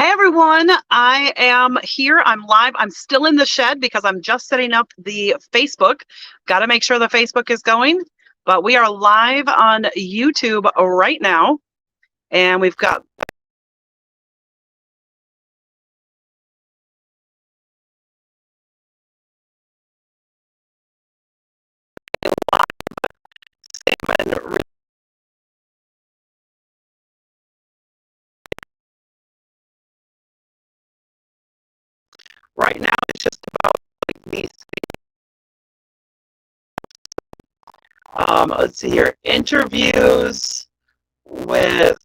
Hey everyone, I am here. I'm live. I'm still in the shed because I'm just setting up the Facebook. Got to make sure the Facebook is going, but we are live on YouTube right now, and we've got Salmon right now. It's just about like these. Let's see here. Interviews with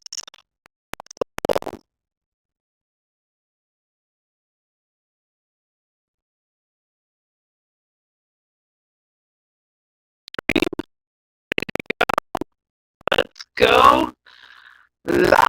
Go Live.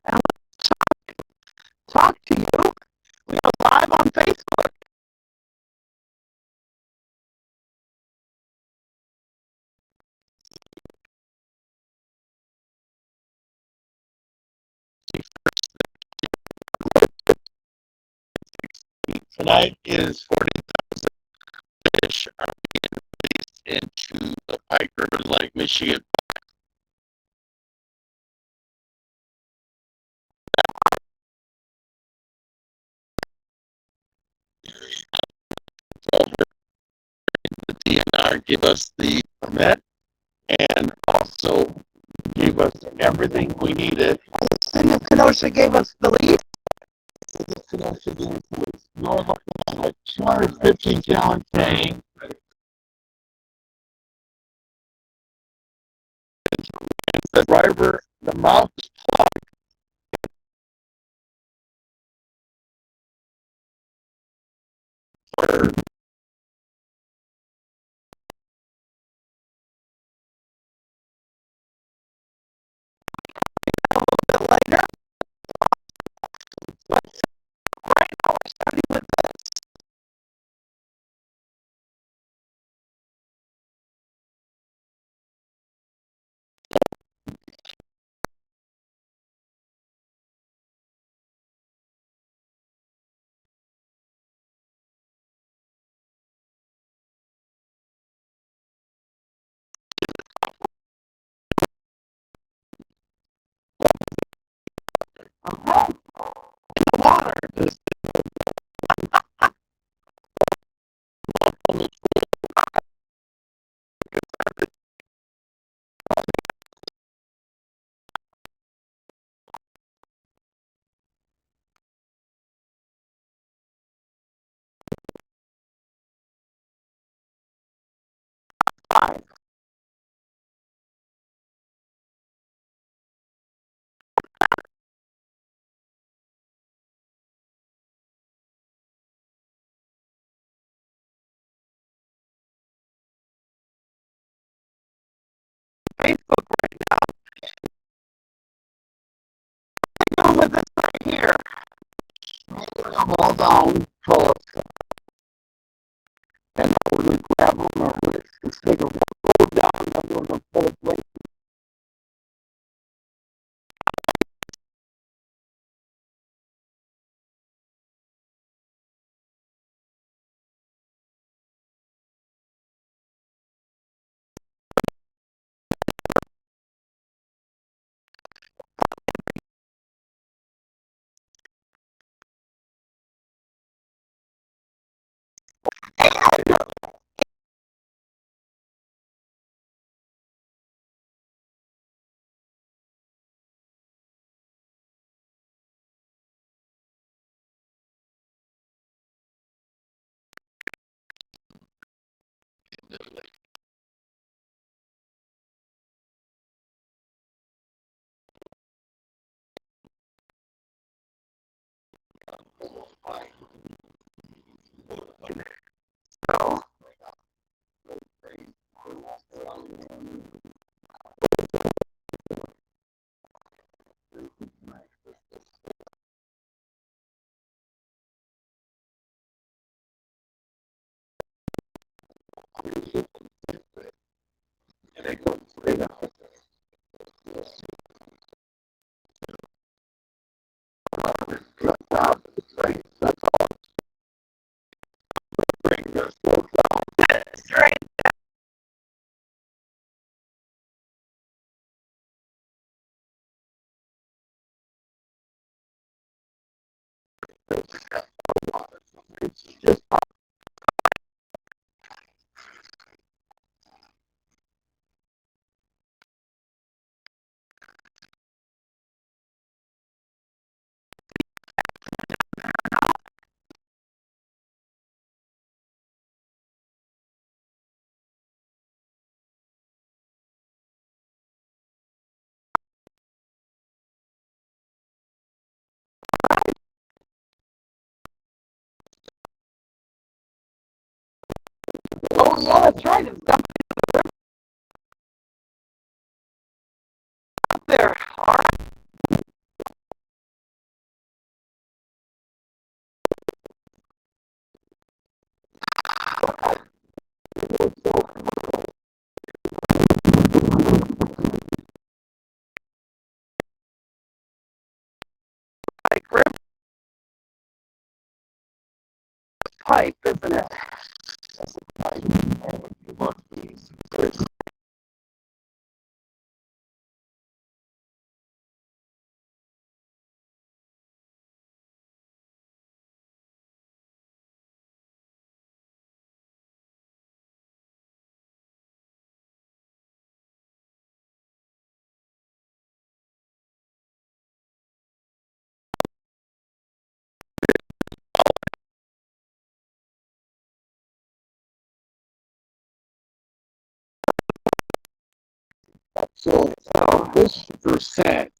And talk to you. We are live on Facebook. Tonight is 40,000 fish are being released into the Pike River Lake, Michigan. The DNR give us the permit and also gave us everything we needed. And the Kenosha gave us the lead. The Kenosha gave us the lead. You're looking at a 250-gallon tank. The driver, the mouth is plugged. A little bit later, but right now we're starting with the water. Just fine. Facebook right now with this right here. I'm all down full of stuff. And now we're going to grab them or let's take a road down. I'm going to pull it late. So, and it goes right out. That's all. Bring this down. Straight. It's just oh yeah, that's right. It's down there. All right. Like rib pipe, isn't it? Pipe. And if you look, these. So this percent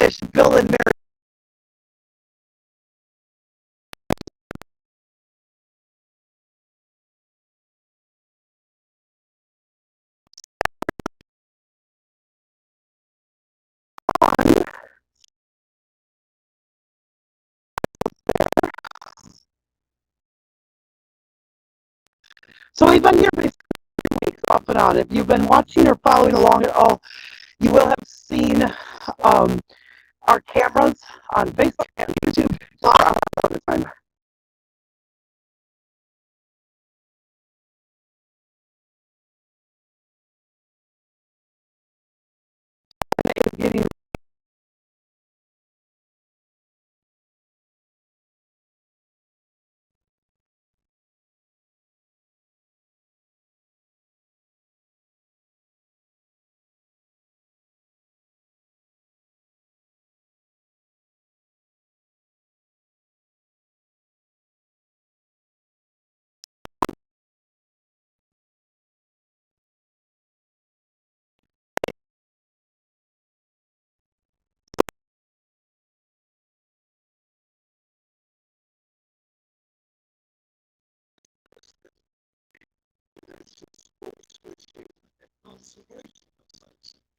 wish Bill and Mary. So we've been here basically off and on. If you've been watching or following along at all, you will have seen our cameras on Facebook and YouTube all the time. Getting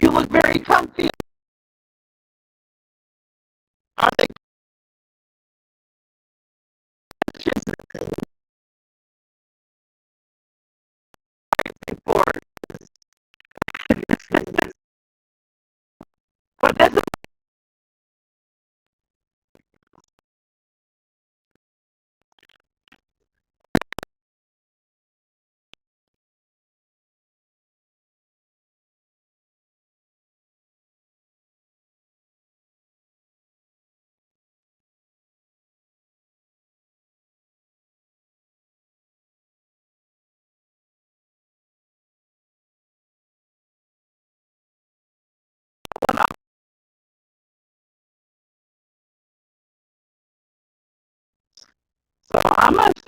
you look very comfy. Are they for? But that's so I'm gonna say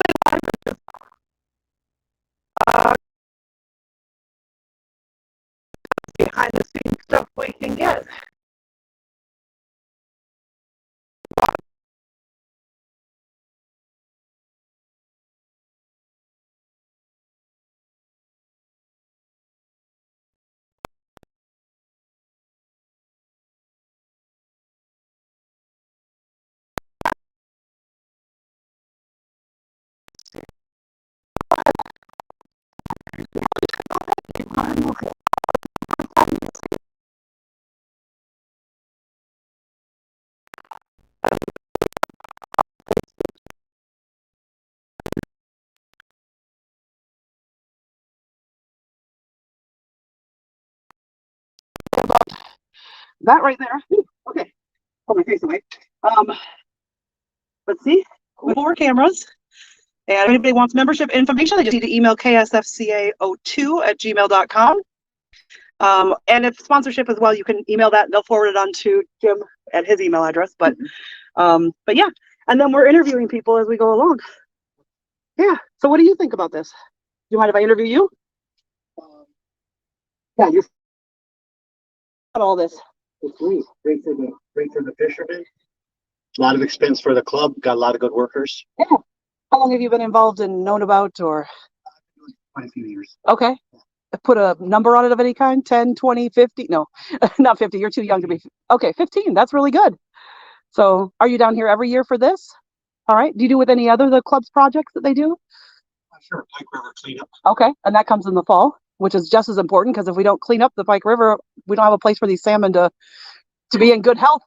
uh, behind the scenes stuff we can get. That right there. Okay, pull my face away. Let's see. We have 4 cameras. And if anybody wants membership information, they just need to email ksfca02@gmail.com. And if sponsorship as well, you can email that and they'll forward it on to Jim at his email address. But yeah. And then we're interviewing people as we go along. Yeah. So what do you think about this? Do you mind if I interview you? Yeah, you're all this. It's great for the fishermen. A lot of expense for the club. Got a lot of good workers. Yeah. How long have you been involved and known about or? Quite a few years. Okay. Put a number on it of any kind? 10, 20, 50? No, not 50. You're too young to be. Okay, 15. That's really good. So are you down here every year for this? All right. Do you do with any other the club's projects that they do? Sure. Pike River cleanup. Okay. And that comes in the fall, which is just as important because if we don't clean up the Pike River, we don't have a place for these salmon to be in good health.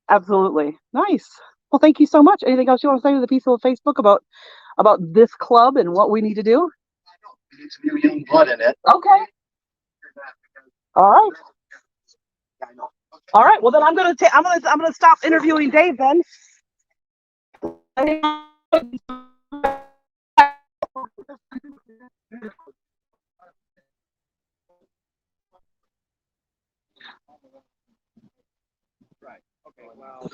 Absolutely. Nice. Well, thank you so much. Anything else you want to say to the people of Facebook about this club and what we need to do? We need some new young blood in it. Okay. All right. All right. Well, then I'm gonna stop interviewing Dave then. Right. Okay. Well.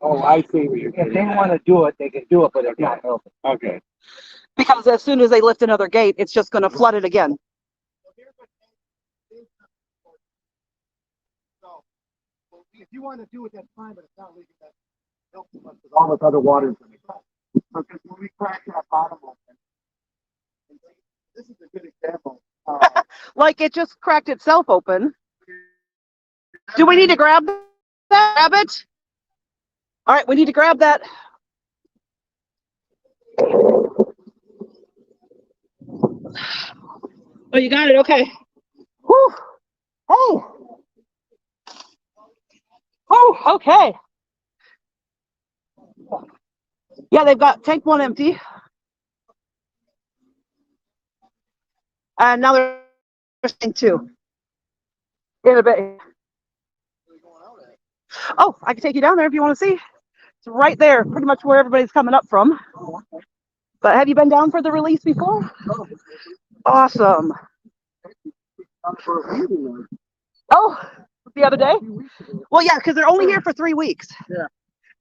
Oh, I see. If they want to do it, they can do it, but it's not helping. Okay. Because as soon as they lift another gate, it's just going to flood it again. you want to do it, that's fine, but it's not leaving that milk too much because all this other water is going to come. So because when we crack that bottom open, this is a good example. Like it just cracked itself open. Do we need to grab that? Grab it? All right, we need to grab that. Oh, you got it? Okay. Whew. Oh. Oh, okay. Yeah, they've got tank 1 empty. And now they're tank 2. In a bit. Oh, I can take you down there if you want to see. It's right there, pretty much where everybody's coming up from. But have you been down for the release before? Awesome. Oh, the other day? Well, yeah, because they're only here for 3 weeks. Yeah.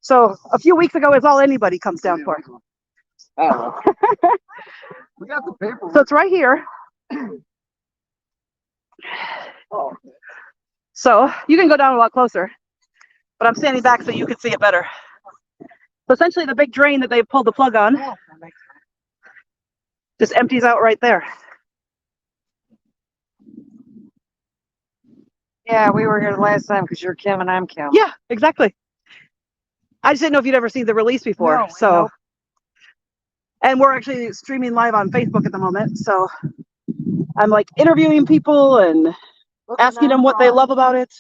So a few weeks ago is all anybody comes down for. We got the paper. So it's right here. Oh. So you can go down a lot closer, but I'm standing back so you can see it better. So essentially the big drain that they've pulled the plug on just empties out right there. Yeah, we were here the last time because you're Kim and I'm Kim. Yeah, exactly. I just didn't know if you'd ever seen the release before. No, so, nope. And we're actually streaming live on Facebook at the moment. So I'm like interviewing people and asking them what they love about it.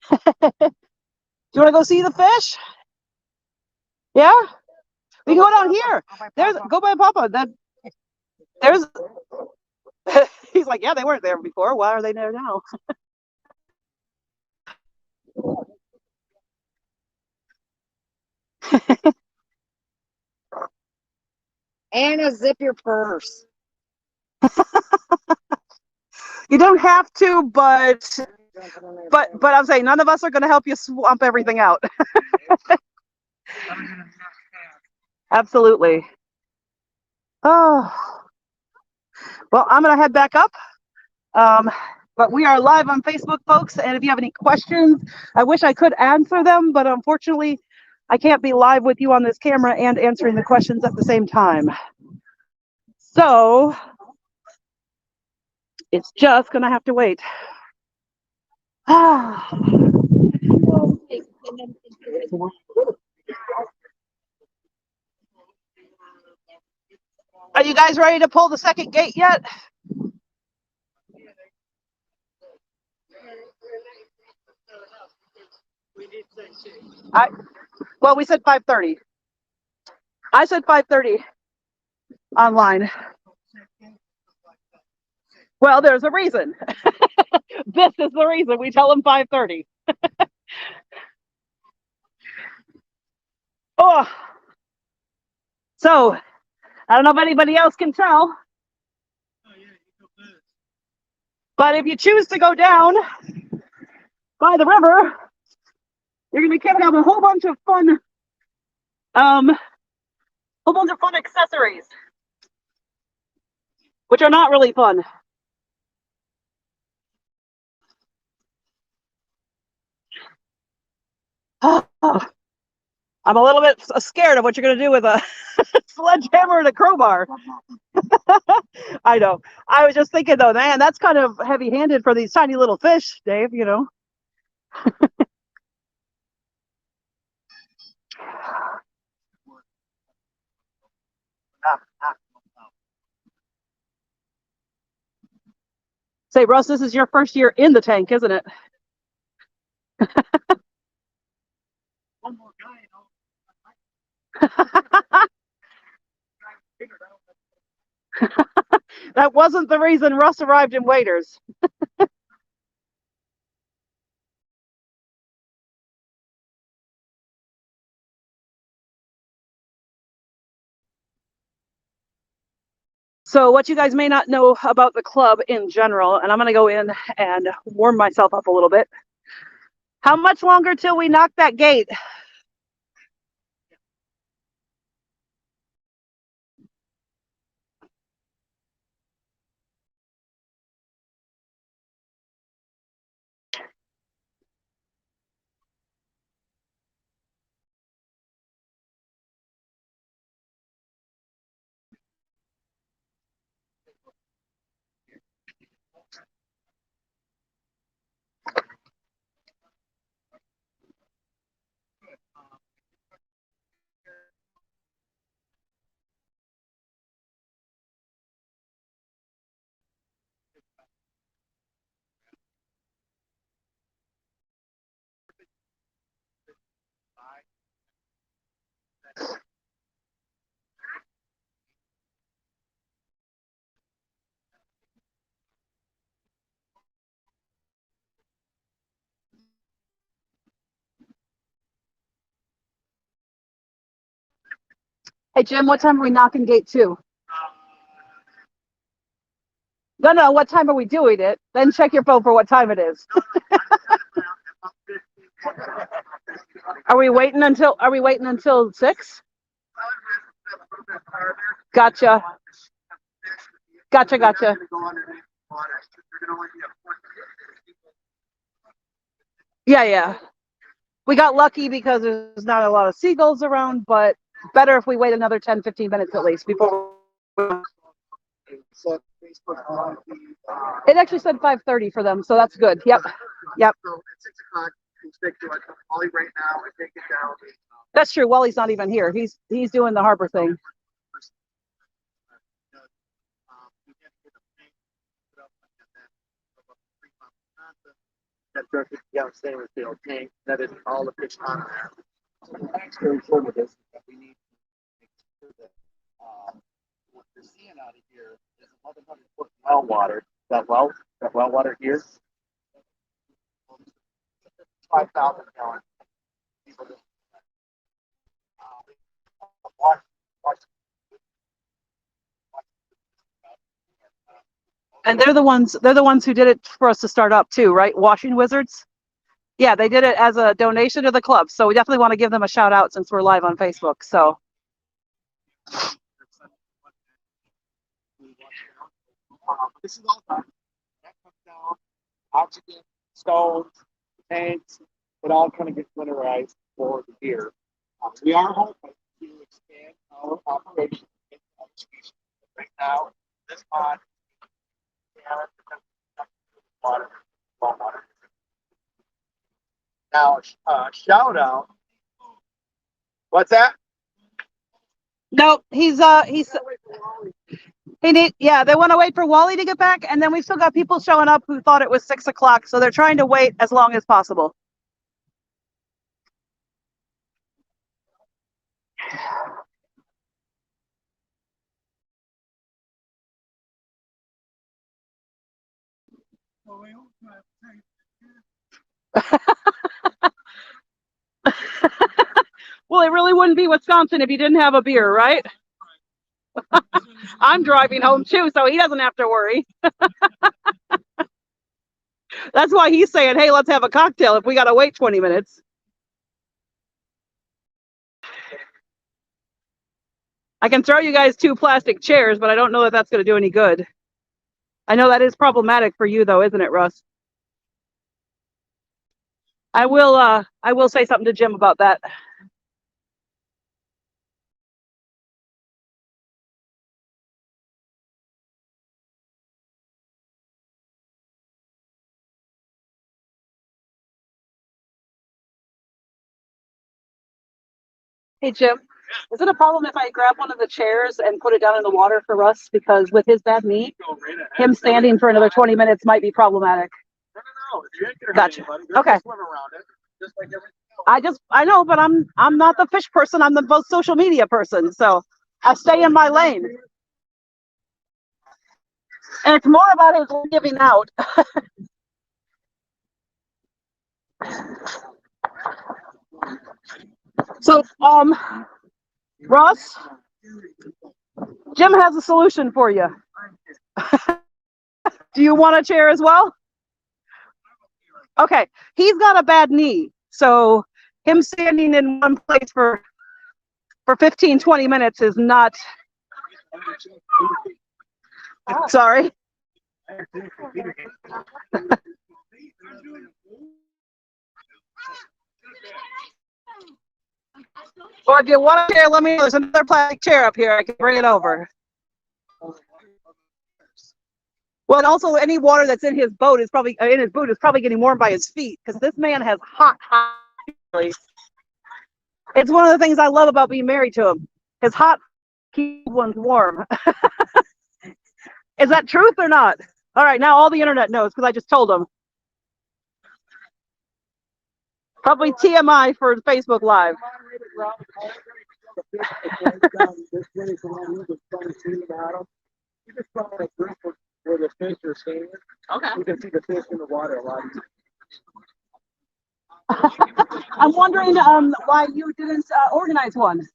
Do you want to go see the fish? Yeah? We can go down here. Go by Papa. There's he's like, yeah, they weren't there before. Why are they there now? Anna, zip your purse. You don't have to, but I'm saying none of us are going to help you swamp everything out. Absolutely. Oh, well, I'm going to head back up. But we are live on Facebook, folks. And if you have any questions, I wish I could answer them, but unfortunately, I can't be live with you on this camera and answering the questions at the same time. So it's just going to have to wait. Are you guys ready to pull the second gate yet? Well, we said 5:30. I said 5:30 online. Well, there's a reason. This is the reason we tell them 5:30. Oh, so I don't know if anybody else can tell, but if you choose to go down by the river, you're going to be giving out a whole bunch of fun, accessories, which are not really fun. I'm a little bit scared of what you're going to do with a sledgehammer and a crowbar. I know. I was just thinking, though, man, that's kind of heavy-handed for these tiny little fish, Dave, you know. Say, Russ, this is your first year in the tank, isn't it? One more guy, That wasn't the reason Russ arrived in waders. So what you guys may not know about the club in general, and I'm going to go in and warm myself up a little bit. How much longer till we knock that gate? Hey, Jim, what time are we knocking gate 2? No, what time are we doing it? Then check your phone for what time it is. Are we waiting until 6? Gotcha. Yeah. We got lucky because there's not a lot of seagulls around, but better if we wait another 10, 15 minutes at least before. It actually said 5:30 for them, so that's good. Yep. So at 6 o'clock, we'll stick to it. Ollie right now, I take it down. That's true. Wally's not even here. He's doing the harbor thing. That directed down stainless steel tank. That is all the fish on there. So the long story short of this is that we need to make sure that what we're seeing out of here is 1,100-foot well water. That well water here, 5,000 gallons. And they're the ones who did it for us to start up too, right? Washing Wizards. Yeah, they did it as a donation to the club. So we definitely want to give them a shout out since we're live on Facebook. So This is all done. That comes down, oxygen, stones, tanks, it all kind of gets winterized for the year. We are hoping to expand our operation into other species. Right now, this pond, water, water. Now, shout out. What's that? no, they want to wait for Wally to get back, and then we've still got people showing up who thought it was 6 o'clock, so they're trying to wait as long as possible. Well, it really wouldn't be Wisconsin if you didn't have a beer, right? I'm driving home too, so he doesn't have to worry. That's why he's saying, hey, let's have a cocktail if we got to wait 20 minutes. I can throw you guys 2 plastic chairs, but I don't know that that's going to do any good. I know that is problematic for you, though, isn't it, Russ? I will say something to Jim about that. Hey, Jim, is it a problem if I grab one of the chairs and put it down in the water for Russ? Because with his bad knee, him standing for another 20 minutes might be problematic. No. If you ain't gonna Gotcha. Okay. swim around it, just like everything else. I know, but I'm not the fish person. I'm the social media person. So I stay in my lane. And it's more about his giving out. So, Ross, Jim has a solution for you. Do you want a chair as well? Okay, he's got a bad knee, so him standing in one place for 15, 20 minutes is not. Sorry. Or if you want a chair, let me know. There's another plastic chair up here. I can bring it over. Well, and also any water that's in his boat is probably getting warm by his feet because this man has hot. It's one of the things I love about being married to him. His hot keeps ones warm. Is that truth or not? All right, now all the internet knows because I just told them. Probably TMI for Facebook Live. Where the fish are standing. Okay. You can see the fish in the water a lot. I'm wondering why you didn't organize one.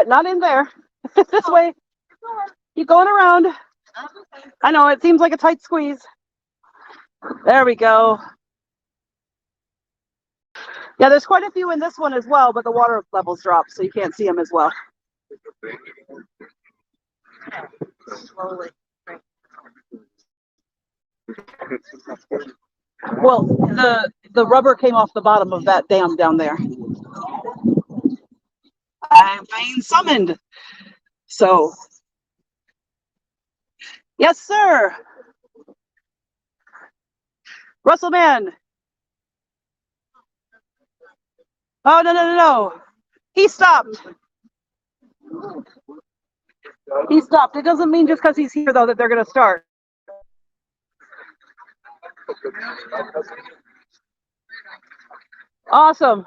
not in there. This way. Keep going around. I know, it seems like a tight squeeze. There we go. Yeah, there's quite a few in this one as well, but the water levels drop, so you can't see them as well. Slowly. Well, the rubber came off the bottom of that dam down there. I'm being summoned. So, yes, sir. Russell Man. Oh, no. He stopped. He stopped. It doesn't mean just because he's here, though, that they're going to start. Awesome.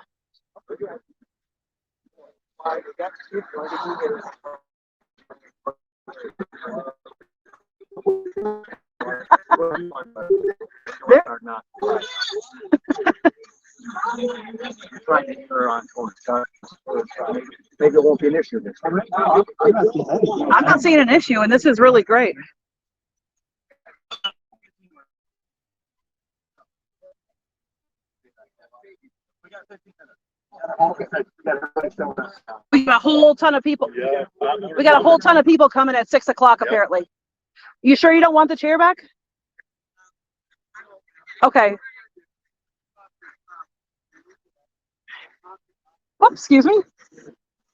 Maybe it won't be an issue. I'm not seeing an issue, and this is really great. We got a whole ton of people. We got a whole ton of people coming at 6 o'clock, apparently. You sure you don't want the chair back? Okay. Oops, excuse me.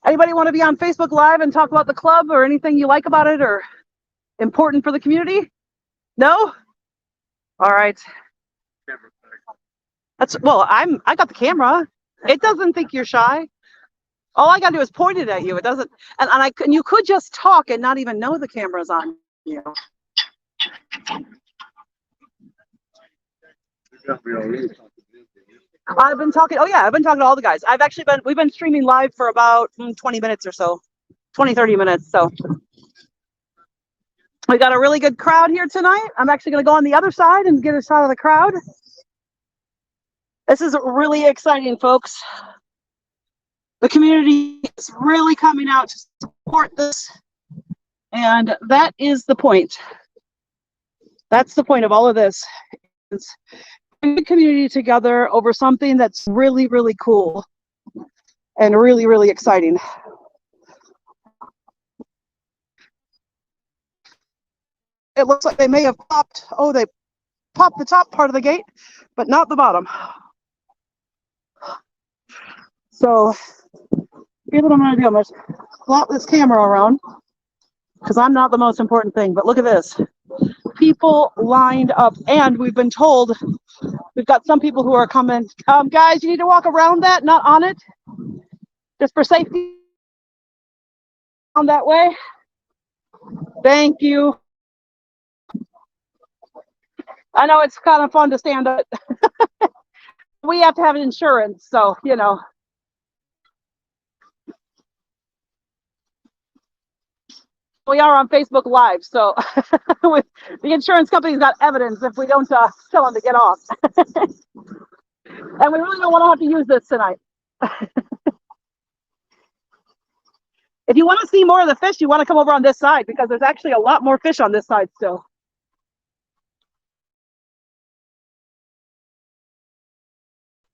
Anybody want to be on Facebook Live and talk about the club or anything you like about it or important for the community? No? All right. I got the camera. It doesn't think you're shy. All I gotta do is point it at you. It doesn't, and you could just talk and not even know the camera's on you. I've been talking. Oh yeah, I've been talking to all the guys. We've been streaming live for about 20 minutes or so, 20-30 minutes. So we got a really good crowd here tonight. I'm actually going to go on the other side and get a shot of the crowd. This is really exciting, folks. The community is really coming out to support this, and that is the point. That's the point of all of this. It's bring the community together over something that's really, really cool and really, really exciting. It looks like they may have popped. Oh, they popped the top part of the gate, but not the bottom. So here's what I'm going to do. I'm going to flop this camera around because I'm not the most important thing. But look at this. People lined up, and we've been told we've got some people who are coming. Guys, you need to walk around that, not on it, just for safety. On that way. Thank you. I know it's kind of fun to stand up. We have to have insurance, so you know. We are on Facebook Live, so with the insurance company's got evidence if we don't tell them to get off. And we really don't want to have to use this tonight. If you want to see more of the fish, you want to come over on this side because there's actually a lot more fish on this side still.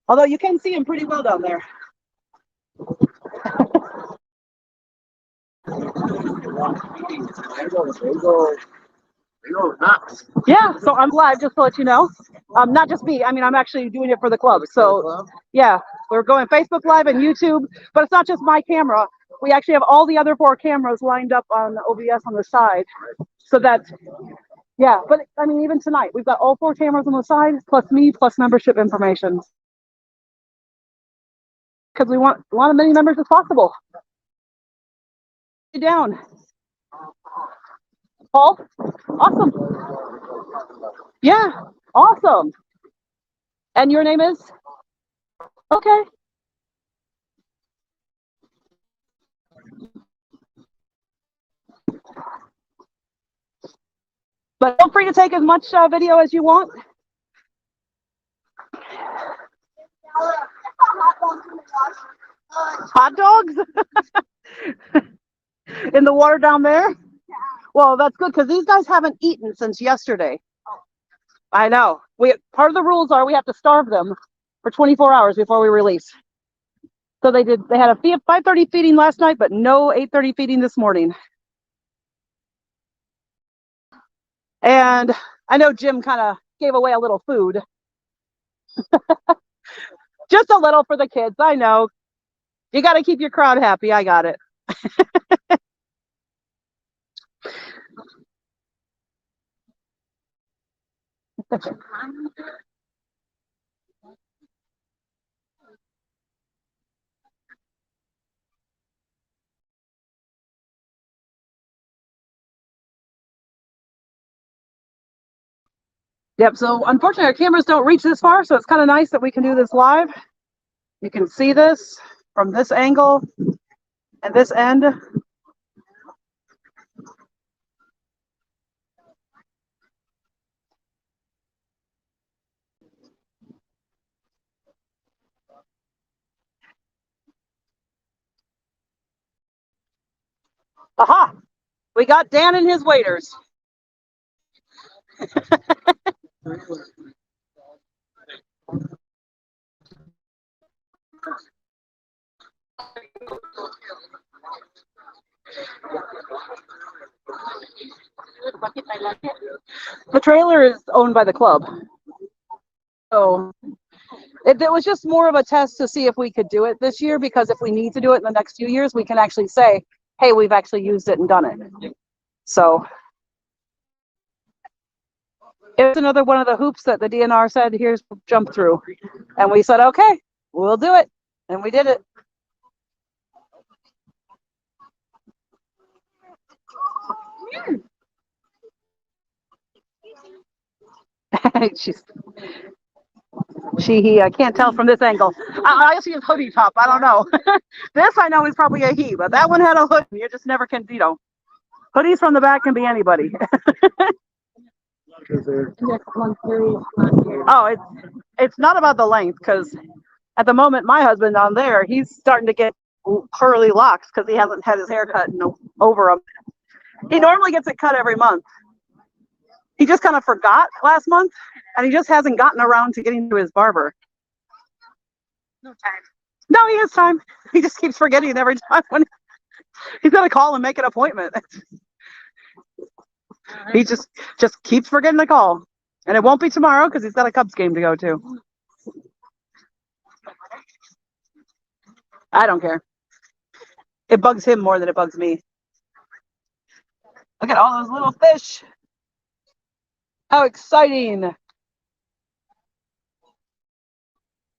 Although you can see them pretty well down there. Yeah, so I'm live just to let you know. Not just me, I mean, I'm actually doing it for the club. So yeah, we're going Facebook Live and YouTube, but it's not just my camera. We actually have all the other 4 cameras lined up on the OBS on the side. So that, yeah, but I mean, even tonight, we've got all 4 cameras on the side, plus me, plus membership information. Because we want as many members as possible. Down. Paul? Awesome. Yeah, awesome. And your name is? Okay. But feel free to take as much video as you want. Hot dogs? in the water down there? Well, that's good because these guys haven't eaten since yesterday. I know. Part of the rules are we have to starve them for 24 hours before we release. So they had a 5:30 feeding last night, but no 8:30 feeding this morning. And I know Jim kind of gave away a little food. Just a little for the kids. I know. You got to keep your crowd happy. I got it. Yep, so unfortunately our cameras don't reach this far, so it's kind of nice that we can do this live. You can see this from this angle and this end. Aha! We got Dan and his waiters. The trailer is owned by the club. So it was just more of a test to see if we could do it this year, because if we need to do it in the next few years, we can actually say, hey, we've actually used it and done it. So it's another one of the hoops that the DNR said, here's jump through. And we said, okay, we'll do it. And we did it. I can't tell from this angle. I see his hoodie top. I don't know. This I know is probably a he, but that one had a hood. You just never can, hoodies from the back can be anybody. Oh, it's not about the length, because at the moment my husband down there, he's starting to get curly locks because he hasn't had his hair cut in over him. He normally gets it cut every month. He just kind of forgot last month, and he just hasn't gotten around to getting to his barber. No time. No, he has time. He just keeps forgetting every time when he's gonna call and make an appointment. He just keeps forgetting to call, and it won't be tomorrow because he's got a Cubs game to go to. I don't care. It bugs him more than it bugs me. Look at all those little fish. How exciting.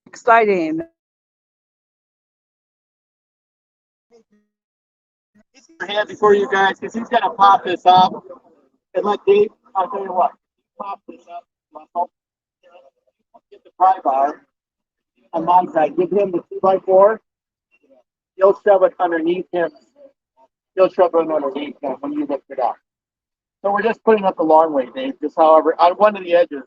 Exciting. Hand before you guys, because he's gonna pop this up and let Dave. I'll tell you what. Pop this up. Get the pry bar on my side. Give him the 2x4. You'll shove it underneath him. You'll shove it underneath him when you lift it up. So we're just putting up the long way, Dave. Just however, on one of the edges.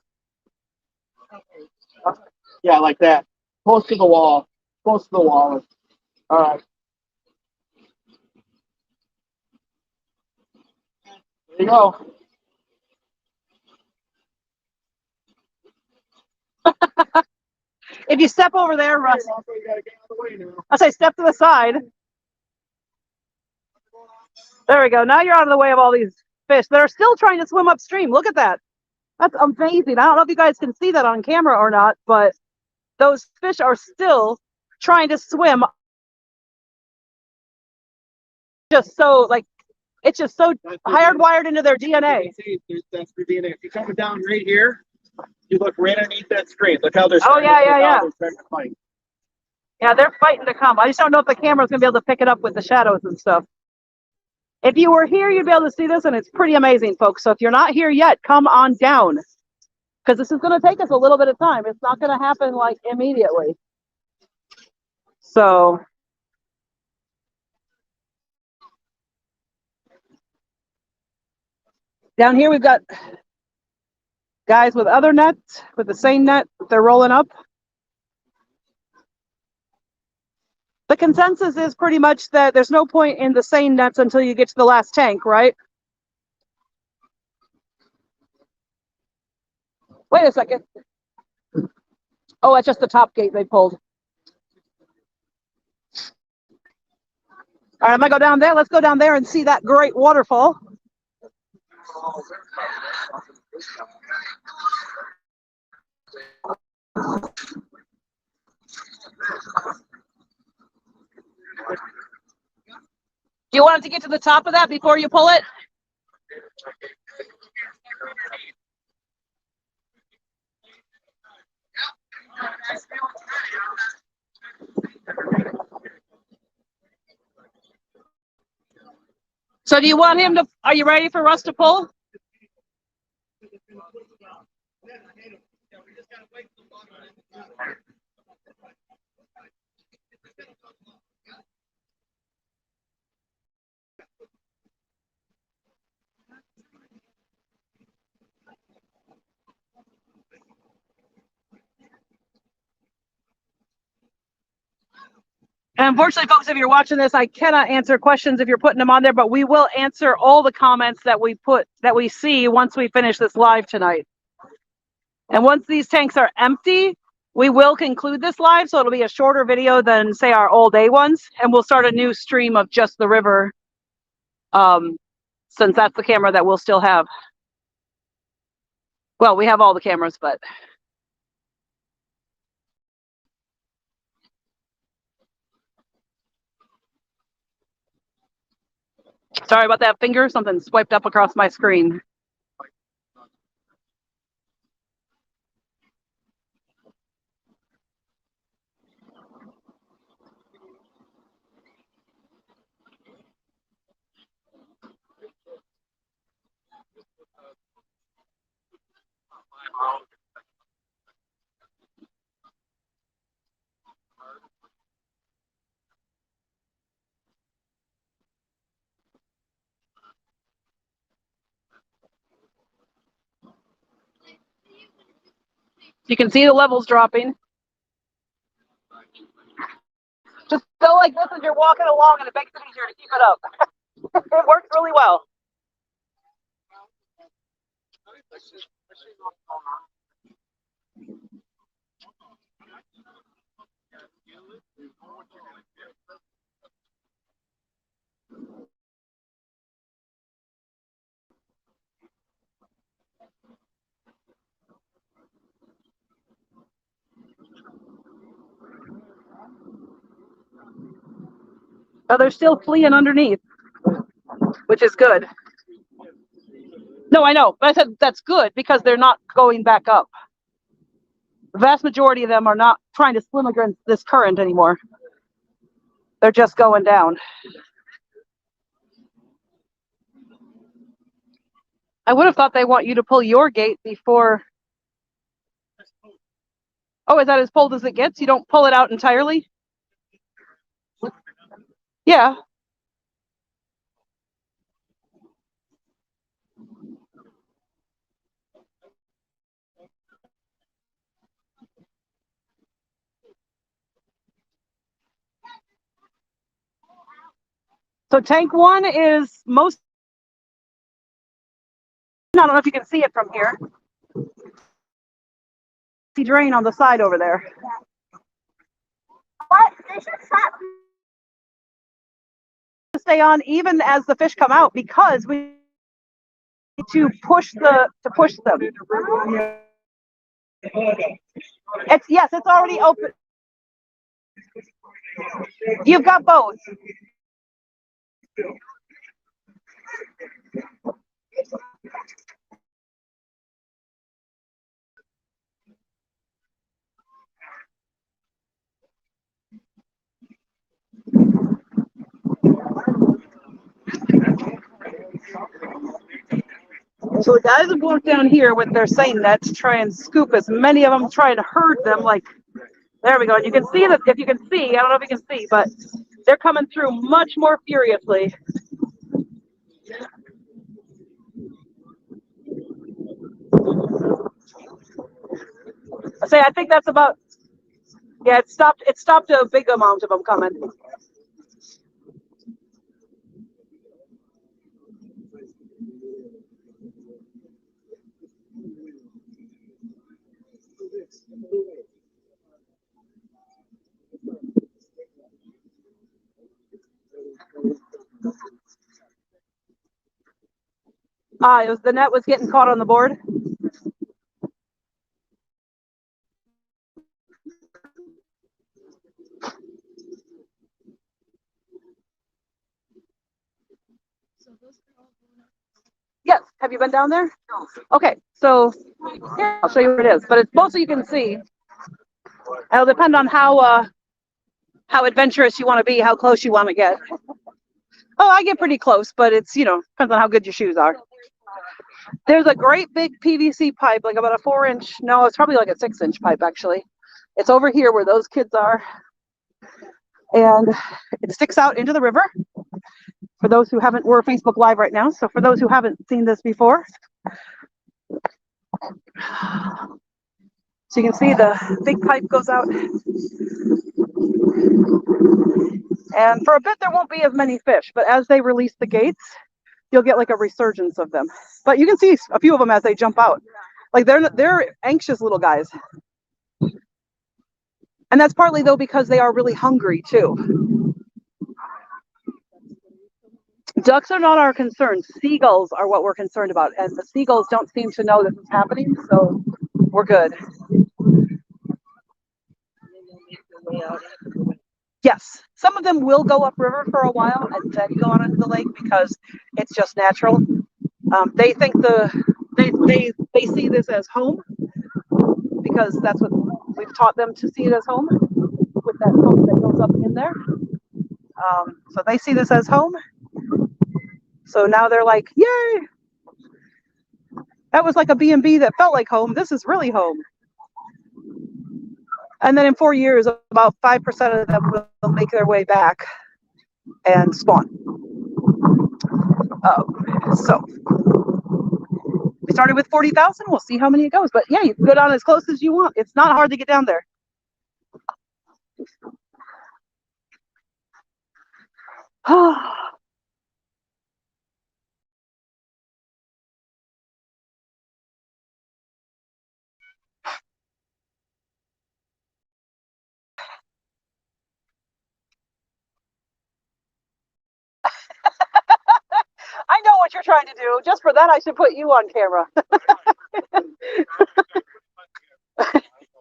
Yeah, like that. Close to the wall. Close to the wall. All right. There you go. If you step over there, Russ, I say step to the side. There we go. Now you're out of the way of all these fish that are still trying to swim upstream. Look at that. That's amazing. I don't know if you guys can see that on camera or not, but those fish are still trying to swim. Just so, it's just so hardwired into their DNA. That's their DNA. If you come down right here, you look right underneath that screen. Look how they're yeah. They're to fight. Yeah, they're fighting to come. I just don't know if the camera's going to be able to pick it up with the shadows and stuff. If you were here, you'd be able to see this, and it's pretty amazing, folks. So if you're not here yet, come on down, because this is going to take us a little bit of time. It's not going to happen immediately. So down here we've got guys with other nets, with the same net they're rolling up. The consensus is pretty much that there's no point in the seine nets until you get to the last tank, right? Wait a second. Oh, that's just the top gate they pulled. All right, I'm gonna go down there. Let's go down there and see that great waterfall. Do you want it to get to the top of that before you pull it? So do you want him to, are you ready for Russ to pull? And unfortunately, folks, if you're watching this, I cannot answer questions if you're putting them on there, but we will answer all the comments that we see once we finish this live tonight. And once these tanks are empty, we will conclude this live, so it'll be a shorter video than, say, our all day ones, and we'll start a new stream of just the river, since that's the camera that we'll still have. Well, we have all the cameras, but sorry about that finger. Something swiped up across my screen. You can see the levels dropping. Just go like this as you're walking along, and it makes it easier to keep it up. It works really well. Oh, they're still fleeing underneath, which is good. No, I know, but I said that's good because they're not going back up. The vast majority of them are not trying to swim against this current anymore. They're just going down. I would have thought they want you to pull your gate before. Oh, is that as pulled as it gets? You don't pull it out entirely? Yeah. So tank one is most, I don't know if you can see it from here. See drain on the side over there. What? They should stop. Stay on even as the fish come out because we need to push them. It's already open. You've got both. So the guys have walked down here with their seine net to try and scoop as many of them, try and herd them. Like, there we go. You can see that, if you can see, I don't know if you can see, but they're coming through much more furiously. I think that's about, yeah, it stopped a big amount of them coming. The net was getting caught on the board. Yes. Have you been down there? No. Okay. So here, I'll show you where it is. But it's both so you can see. It'll depend on how adventurous you want to be, how close you want to get. Oh, I get pretty close, but it's, you know, depends on how good your shoes are. There's a great big PVC pipe, like about a 4-inch. No, it's probably like a 6-inch pipe, actually. It's over here where those kids are. And it sticks out into the river. For those who haven't, we're Facebook Live right now. So for those who haven't seen this before, so you can see the big pipe goes out. And for a bit, there won't be as many fish, but as they release the gates, you'll get like a resurgence of them. But you can see a few of them as they jump out. Like they're anxious little guys. And that's partly though because they are really hungry too. Ducks are not our concern. Seagulls are what we're concerned about. And the seagulls don't seem to know this is happening, so we're good. Yes, some of them will go upriver for a while and then go out into the lake because it's just natural. They think they see this as home because that's what we've taught them to see it as home with that boat that goes up in there. So they see this as home. So now they're like, yay! That was like a B&B that felt like home. This is really home. And then in 4 years, about 5% of them will make their way back and spawn. So we started with 40,000. We'll see how many it goes. But yeah, you can go down as close as you want. It's not hard to get down there. I know what you're trying to do. Just for that, I should put you on camera.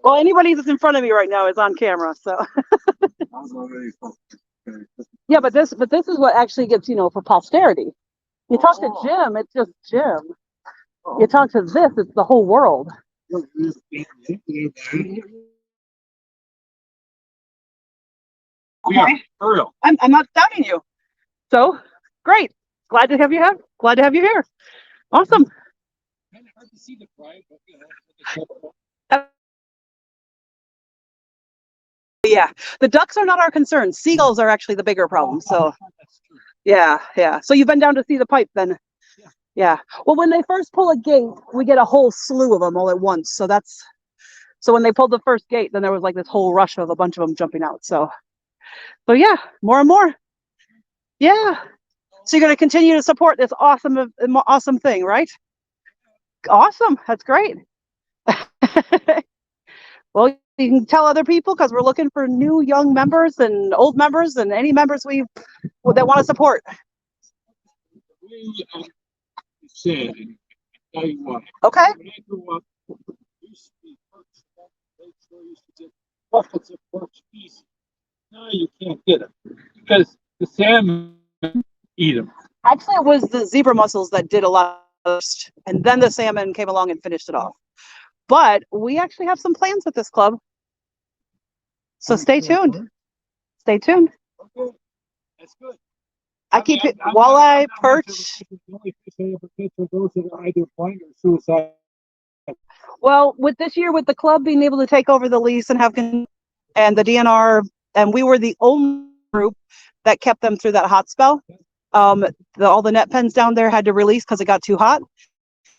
Well, anybody that's in front of me right now is on camera, so. Yeah, but this is what actually gets, you know, for posterity. You talk to Jim, it's just Jim. You talk to this, it's the whole world. Okay. I'm not doubting you. So great. Glad to have you here. Glad to have you here. Awesome. Yeah, the ducks are not our concern. Seagulls are actually the bigger problem. So yeah. So you've been down to see the pipe then? Yeah. Well, when they first pull a gate, we get a whole slew of them all at once. So when they pulled the first gate, then there was like this whole rush of a bunch of them jumping out. So yeah, more and more. Yeah. So you're going to continue to support this awesome thing, right? Awesome. That's great. Well, you can tell other people because we're looking for new young members and old members and any members that want to support. Okay. When I grew up, used to be buckets of perch species. Now you can't get them because the salmon eat them. Actually, it was the zebra mussels that did a lot first, and then the salmon came along and finished it off. But we actually have some plans with this club. So stay tuned. Stay tuned. Okay. That's good. I keep it walleye, perch. Well, with this year, with the club being able to take over the lease and and the DNR, and we were the only group that kept them through that hot spell. All the net pens down there had to release because it got too hot.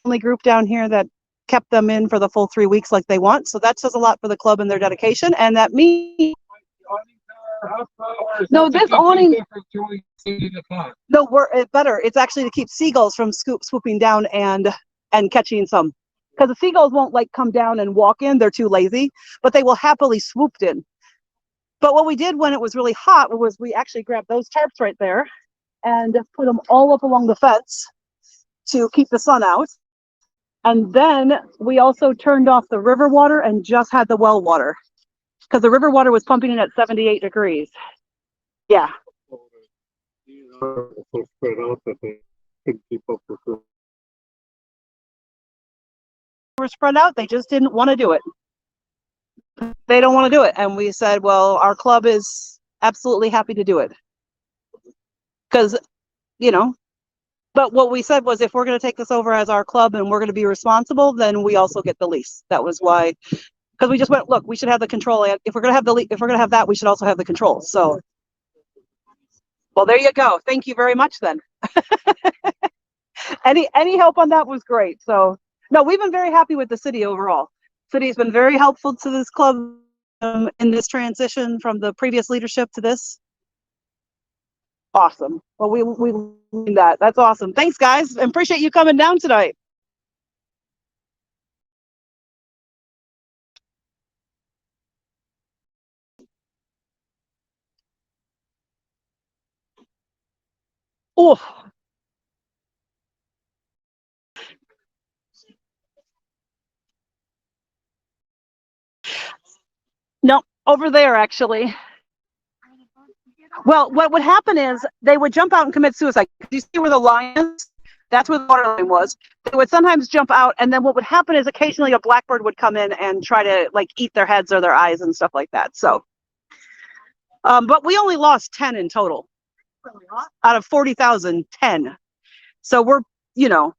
Only group down here that kept them in for the full 3 weeks like they want. So that says a lot for the club and their dedication. And that means no, this awning. No, we're better. It's actually to keep seagulls from swooping down and catching some. Because the seagulls won't like come down and walk in. They're too lazy, but they will happily swoop in. But what we did when it was really hot was we actually grabbed those tarps right there and put them all up along the fence. to keep the sun out. And then we also turned off the river water and just had the well water because the river water was pumping in at 78 degrees. Yeah. So spread out that they couldn't keep up with it. Were spread out. They just didn't want to do it. They don't want to do it. And we said, well, our club is absolutely happy to do it. Because, you know, but what we said was if we're going to take this over as our club and we're going to be responsible, then we also get the lease. That was why, because we just went, look, we should have the control. If we're going to have if we're going to have that, we should also have the control. So, well, there you go. Thank you very much then. Any help on that was great. So, no, we've been very happy with the city overall. City's been very helpful to this club in this transition from the previous leadership to this. Awesome. Well, we learned that. That's awesome. Thanks, guys. I appreciate you coming down tonight. Oh. No, over there, actually. Well, what would happen is they would jump out and commit suicide. You see where the lion is? That's where the water line was. They would sometimes jump out, and then what would happen is occasionally a blackbird would come in and try to like eat their heads or their eyes and stuff like that. So, but we only lost 10 in total out of 40,000, 10. So we're, you know,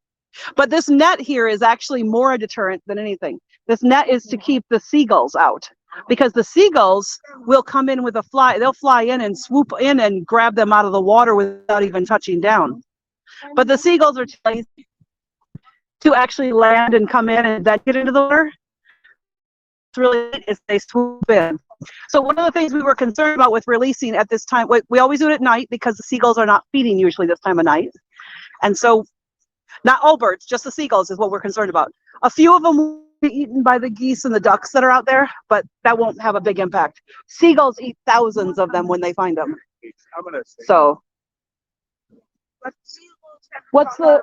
but this net here is actually more a deterrent than anything. This net is to keep the seagulls out. Because the seagulls will come in with a fly. They'll fly in and swoop in and grab them out of the water without even touching down. But the seagulls are too lazy to actually land and come in and then get into the water. It's really is they swoop in. So one of the things we were concerned about with releasing at this time, we always do it at night because the seagulls are not feeding usually this time of night. And so not all birds, just the seagulls is what we're concerned about. A few of them will be eaten by the geese and the ducks that are out there, but that won't have a big impact. Seagulls eat thousands of them when they find them. So, what's the?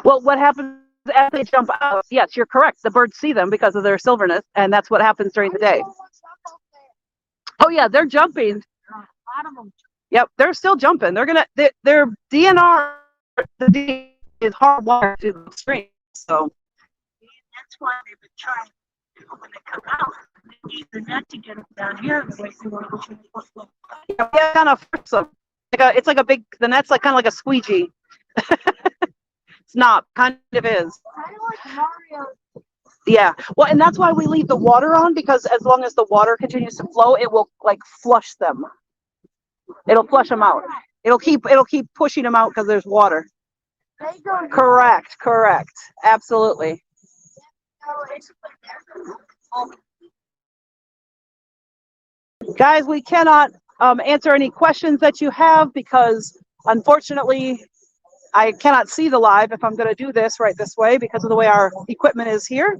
Well, what happens as they jump out? Yes, you're correct. The birds see them because of their silverness, and that's what happens during the day. Oh yeah, they're jumping. Yep, they're still jumping. They're gonna their DNR is hardwired to the stream. So that's why they've been trying when they come out, they need the net to get them down here. Yeah, kind of force them. It's like a big. The net's like kind of like a squeegee. It's not. Kind of is. Yeah, well, and that's why we leave the water on, because as long as the water continues to flow, it will like flush them. It'll flush them out. It'll keep pushing them out because there's water. Correct, absolutely. Guys, we cannot answer any questions that you have because unfortunately I cannot see the live if I'm going to do this right this way because of the way our equipment is here.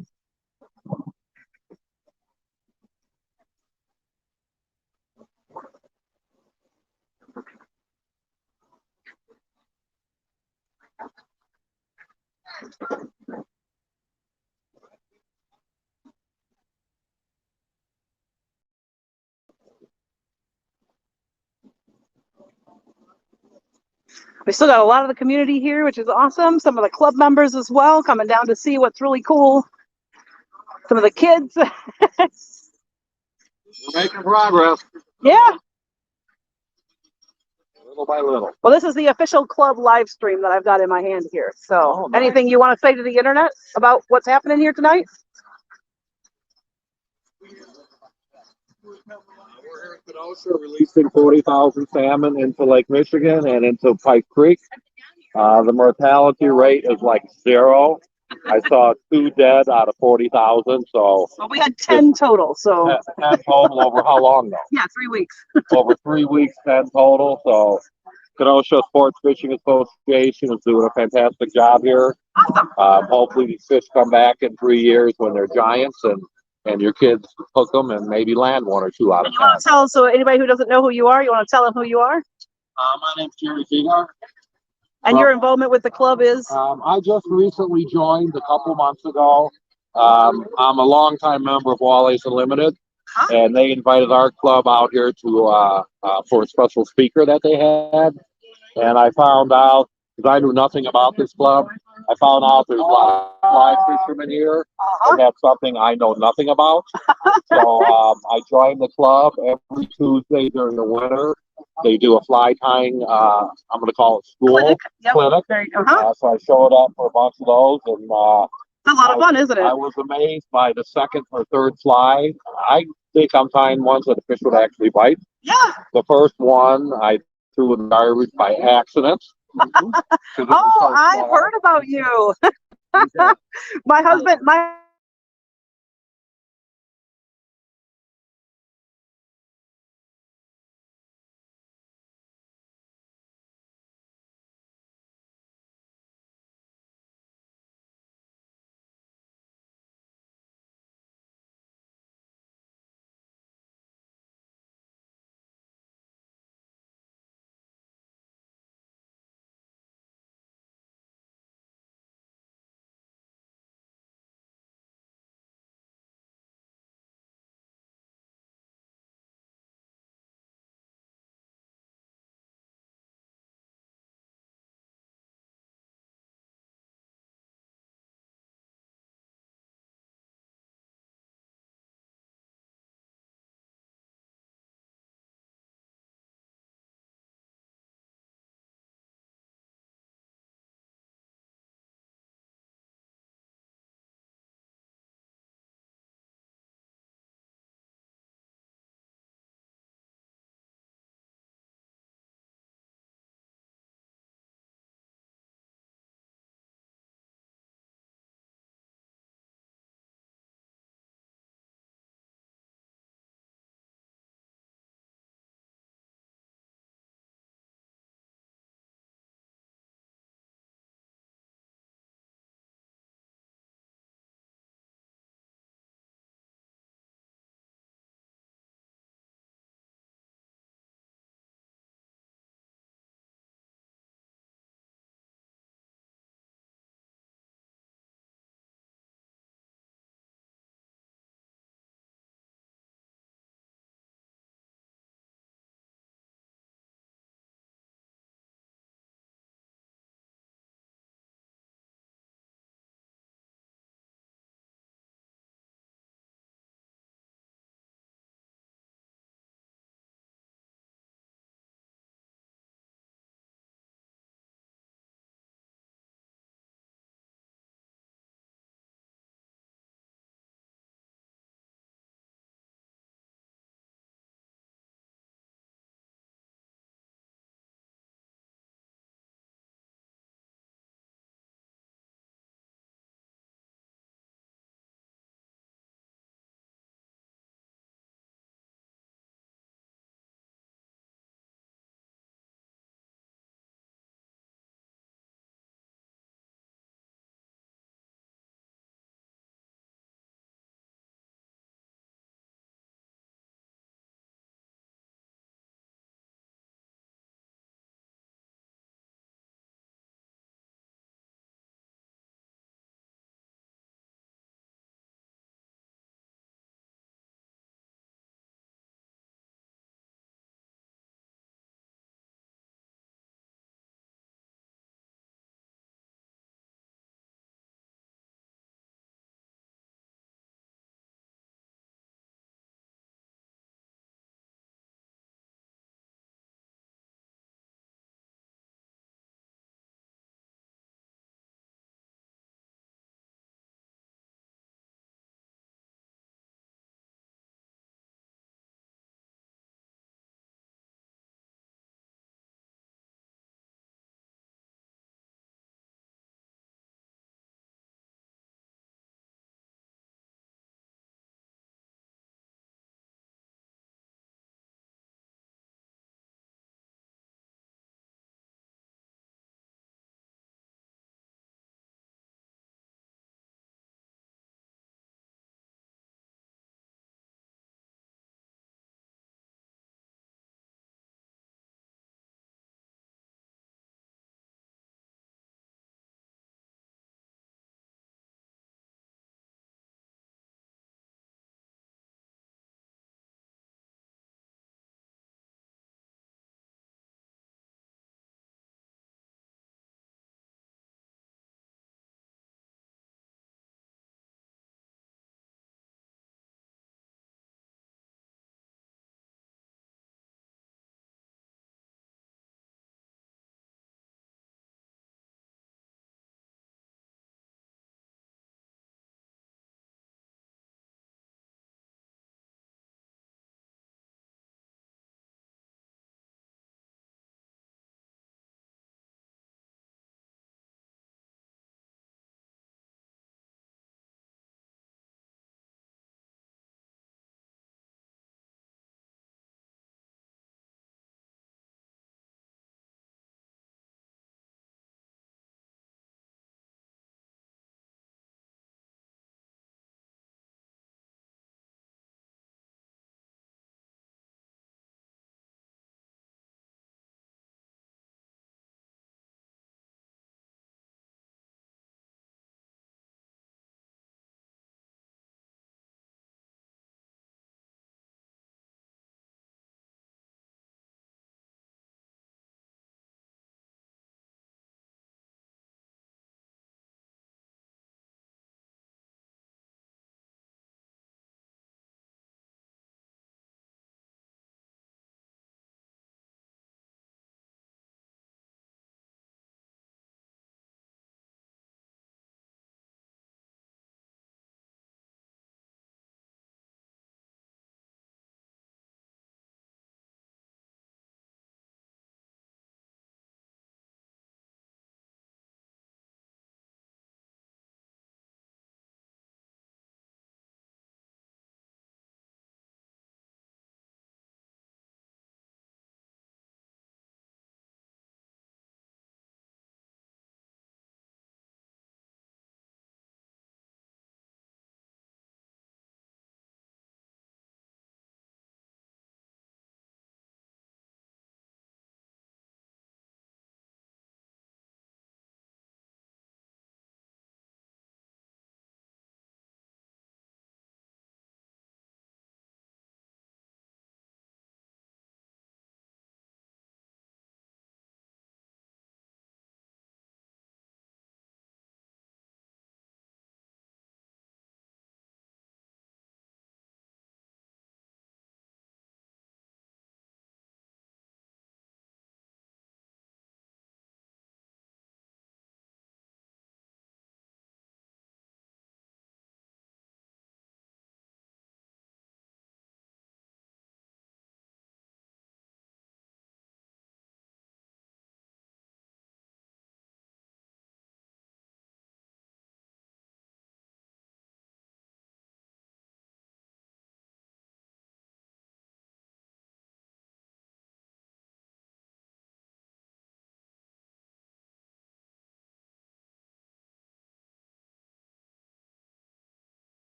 We still got a lot of the community here, which is awesome. Some of the club members as well coming down to see what's really cool. Some of the kids. We're making progress. Yeah. Little by little. Well, this is the official club live stream that I've got in my hand here. So anything you want to say to the internet about what's happening here tonight? We're here in Kenosha releasing 40,000 salmon into Lake Michigan and into Pike Creek. The mortality rate is like 0. I saw 2 dead out of 40,000. So well, we had 10 total. So 10 total over how long though? Yeah, 3 weeks. Over 3 weeks, 10 total. So Kenosha Sports Fishing Association is doing a fantastic job here. Awesome. Hopefully these fish come back in 3 years when they're giants and and your kids hook them and maybe land one or two out of And you want 10. to tell, so anybody who doesn't know who you are, you want to tell them who you are? My name's Jerry Figar. And your involvement with the club is? I just recently joined a couple months ago. I'm a longtime member of Walley's Unlimited, and they invited our club out here to for a special speaker that they had. And I found out, because I knew nothing about this club, I found out there's a lot of fly fishermen here, and that's something I know nothing about. So I joined the club every Tuesday during the winter. They do a fly tying, I'm going to call it school clinic. So I showed up for a bunch of those, and it's a lot of fun, isn't it? I was amazed by the second or third fly. I think I'm tying ones that the fish would actually bite. Yeah. The first one I threw in the garbage by accident. Oh, I've heard about you. My husband